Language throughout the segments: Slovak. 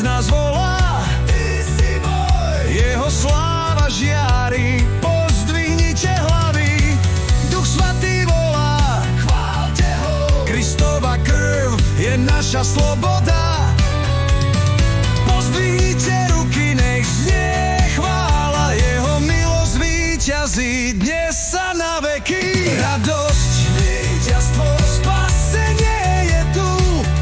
nás volá. Ty si môj. Jeho sláva žiari, pozdvihnite hlavy. Duch Svatý volá, chváľte ho. Kristova krv je naša sloboda. Pozdvihnite ruky, nech znie chvála. Jeho milosť víťazí dnes sa na veky. Radosť, víťazstvo, spasenie je tu.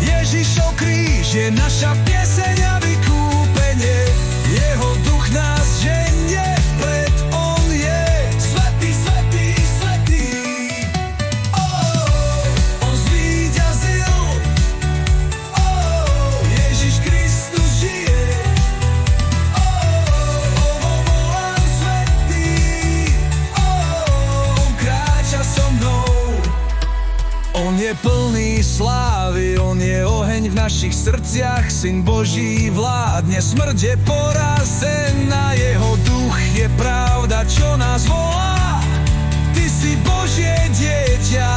Ježišov kríž je naša pieseň a vykúpenie. Jeho duch nás ženie vpred, on je svätý, svätý, svätý. On zvíťazil, Ježiš Kristus žije. Volám svätý, on kráča so mnou. On je plný slávy, on je oheň v našich srdciach, Syn Boží vládne, smrť je porazená, jeho duch je pravda, čo nás volá. Ty si Božie dieťa,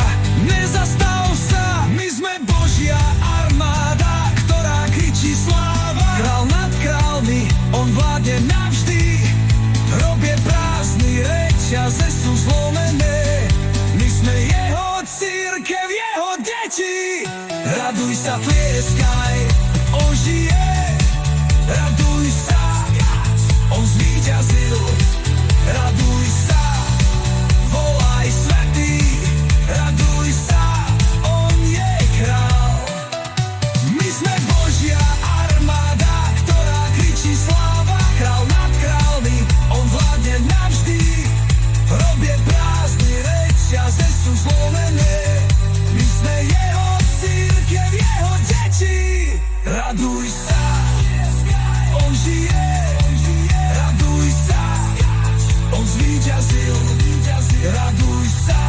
nezastav sa, my sme Božia armáda, ktorá kričí sláva. Král nad králmi, on vládne navždy, hrob je prázdny, reťaze sú zlomené, my sme jeho cirkev, jeho deti. Raduj sa, tlieskaj, on žije. Raduj sa, on zvíťazil. Raduj sa, volaj svätý. Raduj sa, on je král. My sme Božia armáda, ktorá kričí sláva. Král nad králmi, on vládne navždy. Hrob je prázdny, reťaze sú zlomené, my sme jeho cirkev, jeho deti. Raduj sa, on žije. Raduj sa, on zvíťazil. Raduj sa,